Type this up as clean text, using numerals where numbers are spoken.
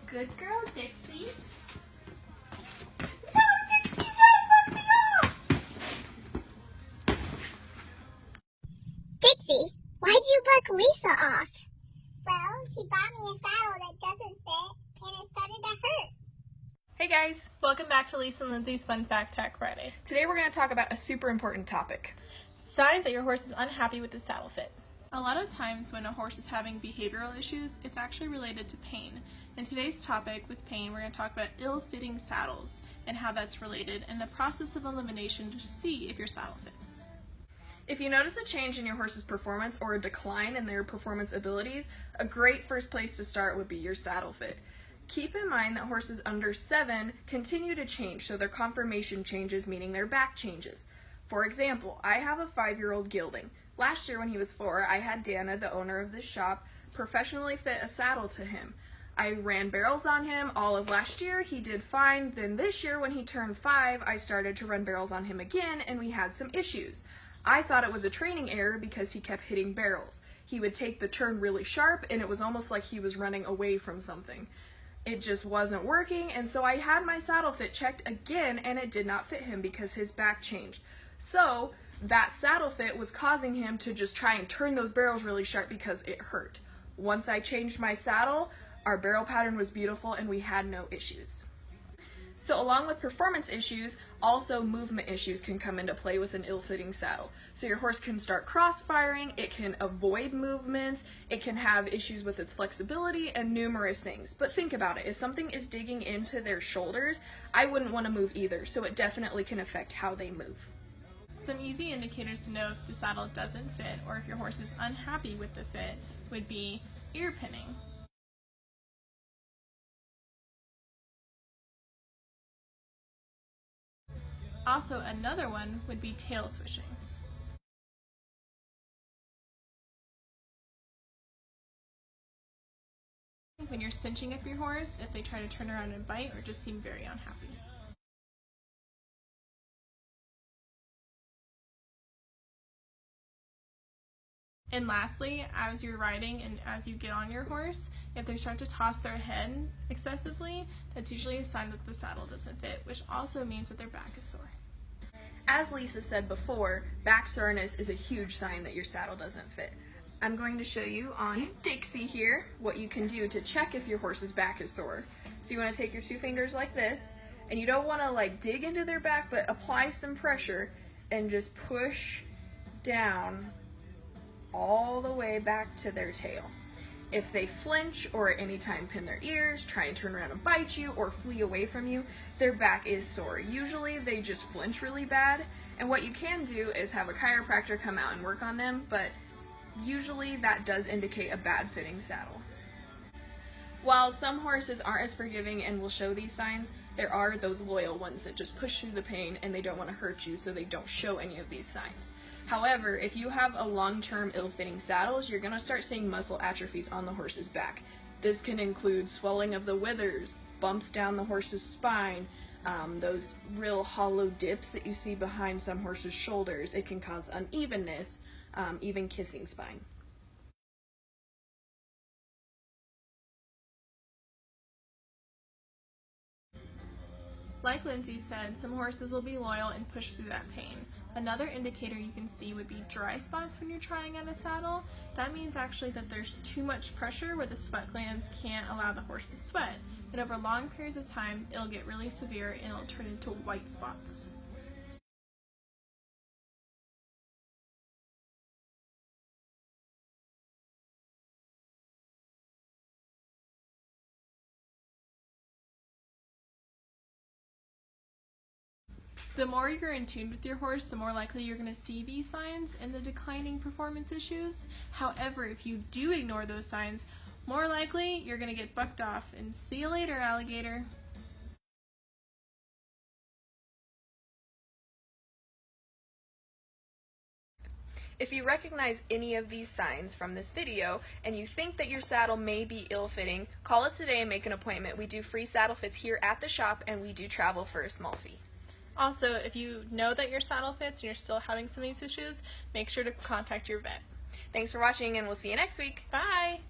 Good girl, Dixie. No, Dixie, don't fuck me off! Dixie, why'd you buck Lisa off? Well, she bought me a saddle that doesn't fit, and it started to hurt. Hey guys, welcome back to Lisa and Lynnsay's Fun Fact Tack Friday. Today we're going to talk about a super important topic. Signs that your horse is unhappy with the saddle fit. A lot of times when a horse is having behavioral issues, it's actually related to pain. In today's topic with pain, we're going to talk about ill-fitting saddles and how that's related and the process of elimination to see if your saddle fits. If you notice a change in your horse's performance or a decline in their performance abilities, a great first place to start would be your saddle fit. Keep in mind that horses under 7 continue to change, so their conformation changes, meaning their back changes. For example, I have a 5-year-old gelding. Last year when he was 4, I had Dana, the owner of this shop, professionally fit a saddle to him. I ran barrels on him all of last year, he did fine. Then this year when he turned 5, I started to run barrels on him again and we had some issues. I thought it was a training error because he kept hitting barrels. He would take the turn really sharp and it was almost like he was running away from something. It just wasn't working, and so I had my saddle fit checked again and it did not fit him because his back changed. So that saddle fit was causing him to just try and turn those barrels really sharp because it hurt. Once I changed my saddle, our barrel pattern was beautiful and we had no issues. So along with performance issues, also movement issues can come into play with an ill-fitting saddle. So your horse can start cross-firing, it can avoid movements, it can have issues with its flexibility, and numerous things. But think about it, if something is digging into their shoulders, I wouldn't want to move either, so it definitely can affect how they move. Some easy indicators to know if the saddle doesn't fit or if your horse is unhappy with the fit would be ear pinning. Also, another one would be tail swishing. When you're cinching up your horse, if they try to turn around and bite or just seem very unhappy. And lastly, as you're riding and as you get on your horse, if they start to toss their head excessively, that's usually a sign that the saddle doesn't fit, which also means that their back is sore. As Lisa said before, back soreness is a huge sign that your saddle doesn't fit. I'm going to show you on Dixie here what you can do to check if your horse's back is sore. So you want to take your 2 fingers like this, and you don't want to like dig into their back, but apply some pressure and just push down all the way back to their tail. If they flinch or at any time pin their ears, try and turn around and bite you, or flee away from you, their back is sore. Usually they just flinch really bad, and what you can do is have a chiropractor come out and work on them, but usually that does indicate a bad fitting saddle. While some horses aren't as forgiving and will show these signs, there are those loyal ones that just push through the pain and they don't want to hurt you, so they don't show any of these signs. However, if you have a long-term ill-fitting saddles, you're going to start seeing muscle atrophies on the horse's back. This can include swelling of the withers, bumps down the horse's spine, those real hollow dips that you see behind some horses' shoulders. It can cause unevenness, even kissing spine. Like Lindsay said, some horses will be loyal and push through that pain. Another indicator you can see would be dry spots when you're trying on a saddle. That means actually that there's too much pressure where the sweat glands can't allow the horse to sweat. And over long periods of time, it'll get really severe and it'll turn into white spots. The more you're in tune with your horse, the more likely you're going to see these signs and the declining performance issues. However, if you do ignore those signs, more likely you're going to get bucked off. And see you later, alligator. If you recognize any of these signs from this video and you think that your saddle may be ill-fitting, call us today and make an appointment. We do free saddle fits here at the shop and we do travel for a small fee. Also, if you know that your saddle fits and you're still having some of these issues, make sure to contact your vet. Thanks for watching and we'll see you next week. Bye!